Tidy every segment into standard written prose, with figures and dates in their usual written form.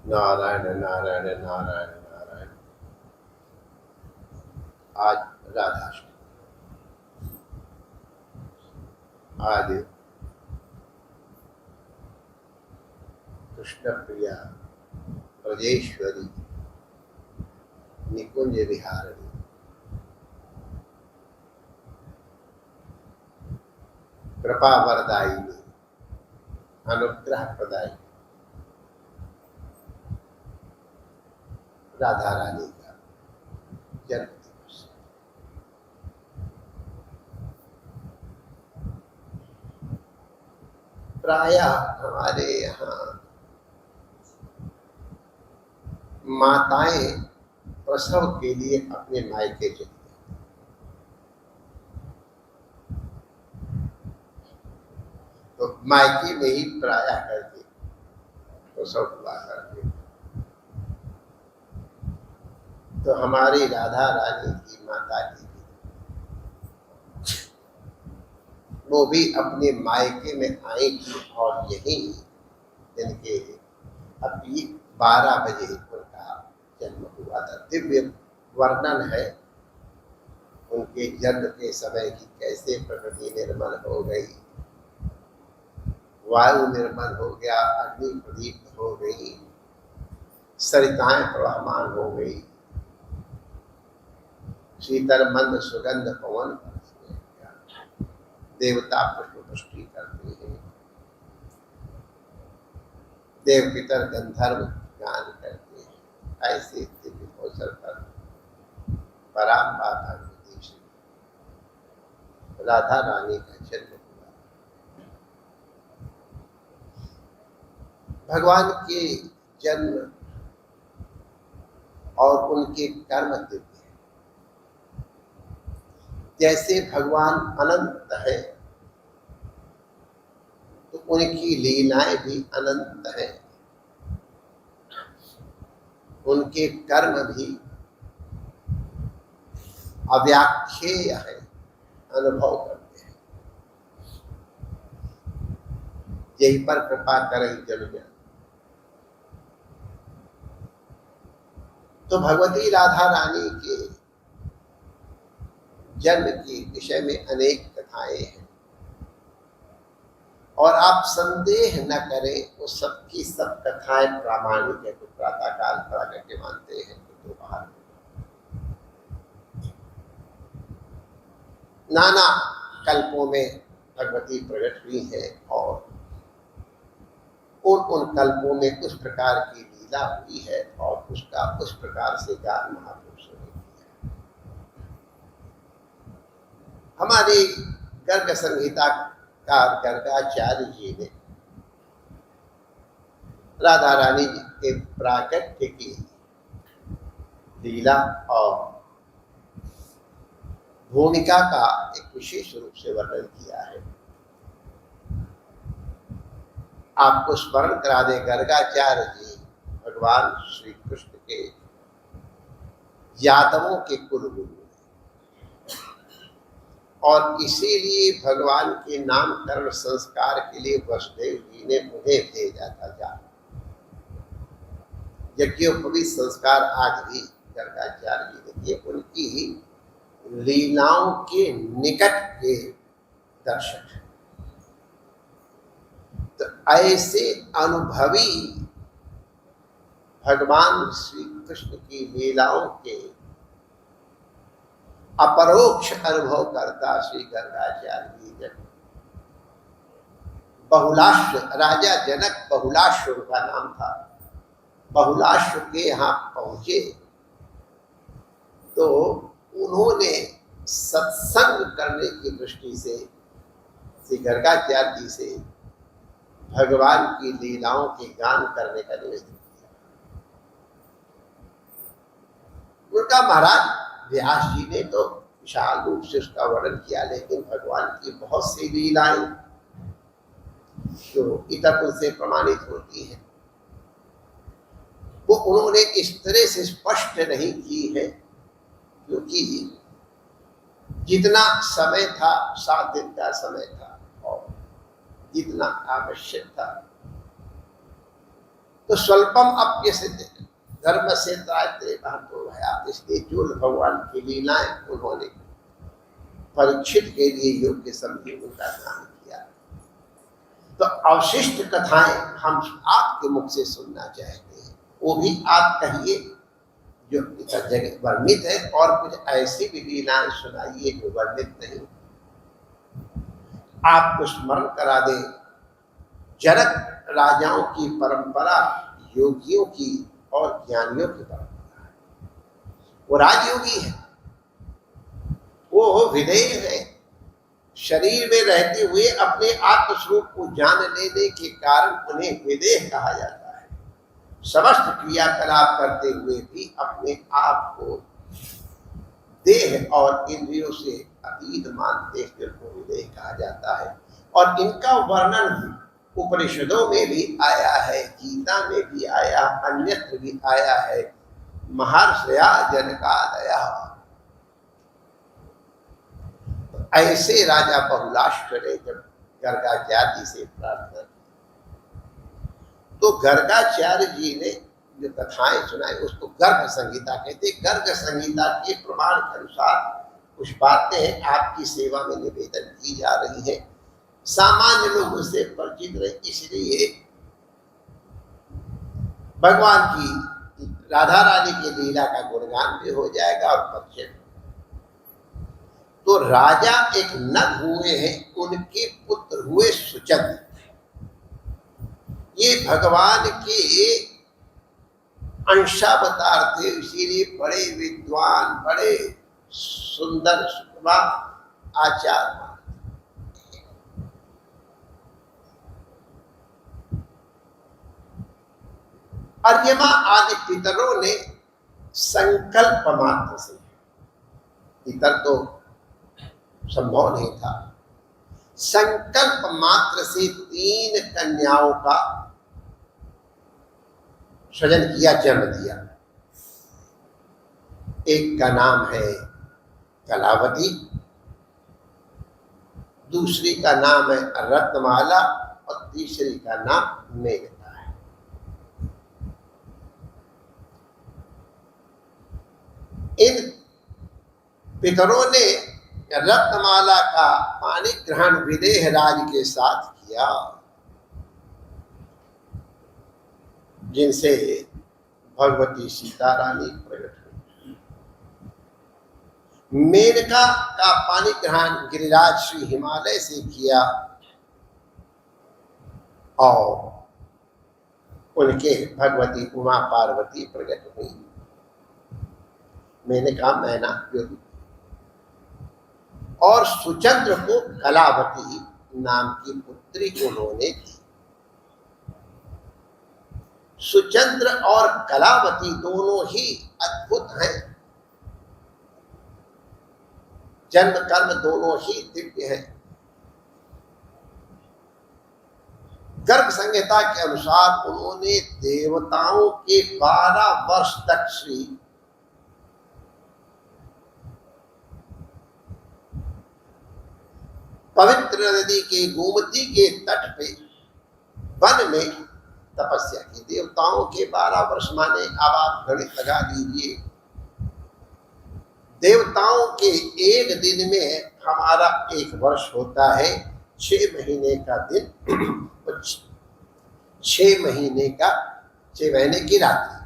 नारायण नारायण नारायण नारायण। आज राधाष्टमी, आज कृष्ण प्रिया ब्रजेश्वरी निकुंज विहारिणी कृपा वरदायिनी अनुग्रह प्रदायिनी राधा रानी का जन्म दिवस। प्रायः हमारे यहाँ माताएं प्रसव के लिए अपने मायके चली जाती, तो मायके में ही प्रायः करके प्रसव हुआ करते। तो हमारी राधा रानी की माता जी वो भी अपने मायके में आई थी और यही जिनके अभी 12 बजे उनका जन्म हुआ था। दिव्य वर्णन है उनके जन्म के समय की, कैसे प्रकृति निर्मल हो गई, वायु निर्मल हो गया, अग्नि प्रदीप्त हो गई, सरिताएं प्रवाहमान हो गई, शीतल मंद सुगंध पवन, देवता पुष्प पुष्टि करते हैं, देव पितर गंधर्व गान करते हैं। ऐसे दिव्य अवसर पर पराम्बा भगवती राधा रानी का जन्म हुआ। भगवान के जन्म और उनके कर्म दिव्य है। जैसे भगवान अनंत है तो उनकी लीलाएं भी अनंत है, उनके कर्म भी अव्याख्येय है, अनुभव करते हैं। यही पर कृपा करें जन। तो भगवती राधा रानी के जन्म के विषय में अनेक कथाएं हैं और आप संदेह न करें, वो सबकी सब कथाएं प्रामाणिक है। तो प्रातः काल प्राकट्य मानते हैं तो दोपहर नाना कल्पों में भगवती प्रकट हुई है और उन कल्पों में कुछ प्रकार की लीला हुई है और उसका उस प्रकार से गान महापुरुषों ने किया। हमारी गर्ग संहिता का गर्गाचार्य जी ने राधा रानी जी के प्राकट्य की लीला और भूमिका का एक विशेष रूप से वर्णन किया है। आपको स्मरण करा दे, गर्गाचार्य जी भगवान श्री कृष्ण के यादवों के कुलगुरु और इसीलिए भगवान के नामकरण संस्कार के लिए वसुदेव जी ने उन्हें भेजा था। यज्ञोपवीत संस्कार आज भी गर्गाचार्य जी ने किए। उनकी लीलाओं के निकट के दर्शक हैं। तो ऐसे अनुभवी भगवान श्री कृष्ण की लीलाओं के अपरोक्ष अनुभव करता श्री गर्गाचार्य जी जब बहुलाश्व, राजा जनक बहुलाश्व उनका नाम था, बहुलाश्व के यहाँ पहुंचे तो उन्होंने सत्संग करने की दृष्टि से श्री गर्गाचार्य जी से भगवान की लीलाओं के गान करने का निवेदन किया। उनका महाराज व्यास जी ने तो विशाल रूप से उसका वर्णन किया, लेकिन भगवान की बहुत सी लीलाएं जो इतर से प्रमाणित होती है वो उन्होंने इस तरह से स्पष्ट नहीं की है, क्योंकि जितना समय था 7 दिन का समय था और जितना आवश्यक था तो स्वल्पम अप्यसित धर्म से त्रायते महतो भयात्, इसलिए जो भगवान की लीलाएं उन्होंने परीक्षित के लिए योग्य समझे उनका ध्यान किया। तो अवशिष्ट कथाएं हम आपके मुख से सुनना चाहते हैं, वो भी आप कहिए जो जगह वर्णित है, और कुछ ऐसी भी लीलाएं सुनाइए जो वर्णित नहीं। आपको स्मरण करा दे जनक राजाओं की परंपरा योगियों की और ज्ञानियों की परंपरा है। वो राजयोगी है, वो विदेह है, शरीर में रहते हुए अपने आत्मस्वरूप को जान लेने के कारण उन्हें विदेह कहा जाता है। समस्त क्रियाकलाप करते हुए भी अपने आप को देह और इंद्रियों से अतीत मानते हुए को विदेह कहा जाता है। और इनका वर्णन उपनिषदों में भी आया है, गीता में भी आया, अन्यत्र भी आया है। महर्षया जनकादया, ऐसे राजा बहुलाश्व ने जब गर्गाचार्य से प्रार्थना की, तो गर्गाचार्य जी ने जो कथाएं सुनाई उसको गर्ग संहिता कहते। गर्ग संहिता के प्रमाण के अनुसार कुछ बातें आपकी सेवा में निवेदन की जा रही है। सामान्य लोगों से परिचित रहे, इसलिए भगवान की राधा रानी की लीला का गुणगान भी हो जाएगा और परिचय। तो राजा एक नग हुए हैं, उनके पुत्र हुए सुचंद्र। ये भगवान के अंशावतार थे, इसीलिए बड़े विद्वान, बड़े सुंदर आचार्य। अर्यमा आदि पितरों ने संकल्प मात्र से, पितर तो संभव नहीं था, संकल्प मात्र से 3 कन्याओं का सृजन किया, जन्म दिया। एक का नाम है कलावती, दूसरी का नाम है रत्नमाला और तीसरी का नाम मेघता है। इन पितरों ने रत्नमाला का पानी ग्रहण विदेह राज के साथ किया, जिनसे भगवती सीता रानी प्रकट हुई। मेनका का पानी ग्रहण गिरिराज श्री हिमालय से किया और उनके भगवती उमा पार्वती प्रकट हुई। मेनका मैना योगी, और सुचंद्र को कलावती नाम की पुत्री उन्होंने दी। सुचंद्र और कलावती दोनों ही अद्भुत हैं, जन्म कर्म दोनों ही दिव्य हैं। गर्ग संहिता के अनुसार उन्होंने देवताओं के 12 वर्ष तक श्री पवित्र नदी के गोमती के तट पे वन में तपस्या की। देवताओं के 12 वर्ष माने अब आप गणित लगा लीजिए, देवताओं के एक दिन में हमारा 1 वर्ष होता है, 6 महीने का दिन, 6 महीने की रात्रि।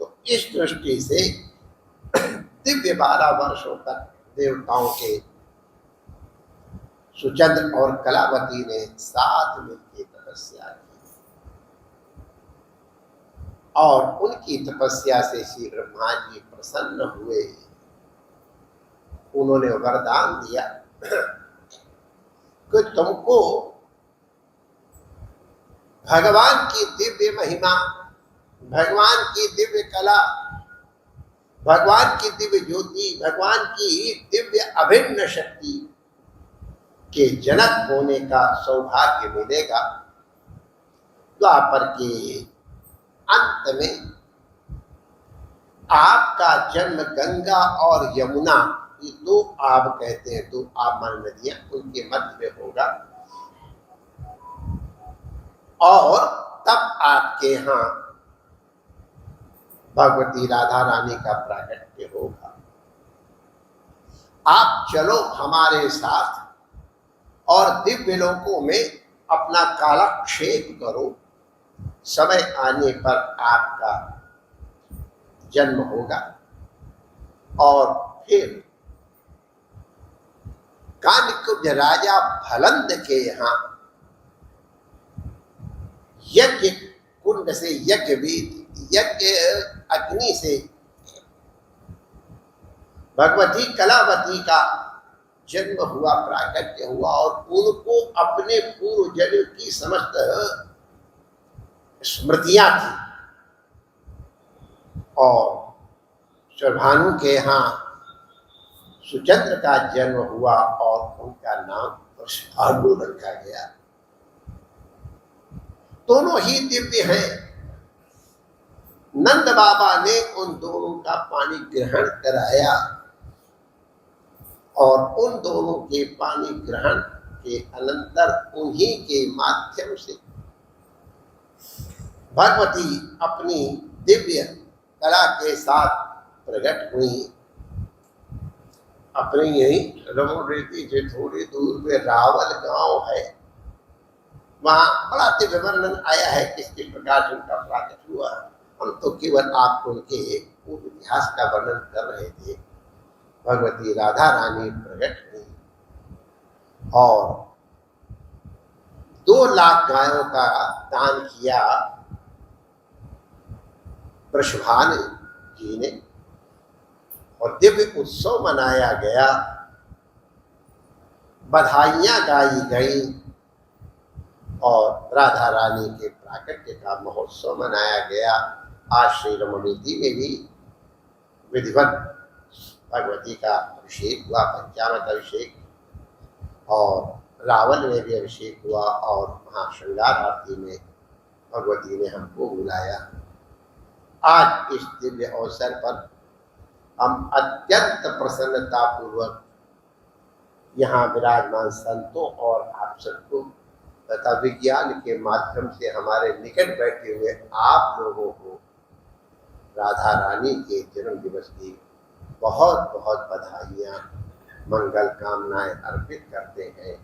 तो इस दृष्टि से दिव्य 12 वर्षों तक देवताओं के सुचंद्र और कलावती ने साथ मिलकर तपस्या की, और उनकी तपस्या से श्री ब्रह्मा जी प्रसन्न हुए। उन्होंने वरदान दिया कि तुमको भगवान की दिव्य महिमा, भगवान की दिव्य कला, भगवान की दिव्य ज्योति, भगवान की दिव्य अभिन्न शक्ति के जनक होने का सौभाग्य मिलेगा। द्वापर के अंत में आपका जन्म गंगा और यमुना, ये 2 आब कहते हैं, 2 आबमान नदियां, उनके मध्य में होगा, और तब आपके यहाँ भगवती राधा रानी का प्राकट्य होगा। आप चलो हमारे साथ और दिव्य लोकों में अपना कालक्षेप करो, समय आने पर आपका जन्म होगा। और फिर कानिकुब्ज राजा फलंद के यहाँ यज्ञ कुंड से यज्ञ अग्नि से भगवती कलावती का जन्म हुआ, प्राकट्य हुआ, और उनको अपने पूर्व जन्म की समस्त स्मृतियां थी। और श्रभानु के यहाँ सुचंद्र का जन्म हुआ और उनका नाम वृषभानु रखा गया। दोनों ही दिव्य हैं। नंद बाबा ने उन दोनों का पानी ग्रहण कराया और उन दोनों के पानी ग्रहण के अनंतर उन्हीं के माध्यम से भगवती अपनी दिव्य कला के साथ प्रकट हुई। अपने यही रमोरेती से थोड़ी दूर में रावल गांव है, वहां बड़ा दिव्य वर्णन आया है किस किस प्रकार से उनका प्राकट हुआ। हम तो केवल आपको उनके पूर्व इतिहास का वर्णन कर रहे थे। भगवती राधा रानी प्रकट हुई और 2 लाख गायों का दान किया वृषभानु जी ने, और दिव्य उत्सव मनाया गया, बधाइयां गाई गई और राधा रानी के प्राकट्य का महोत्सव मनाया गया। आज श्री रमणीति में भी विधिवत भगवती का अभिषेक हुआ, पंचामृत अभिषेक, और रावण में भी अभिषेक हुआ, और वहाँ श्रृंगार आरती में भगवती ने हमको बुलाया। आज इस दिव्य अवसर पर हम अत्यंत प्रसन्नता पूर्वक यहाँ विराजमान संतों और आप सबको तथा विज्ञान के माध्यम से हमारे निकट बैठे हुए आप लोगों को राधा रानी के जन्म दिवस की बहुत बहुत बधाइयाँ, मंगल कामनाएं अर्पित करते हैं।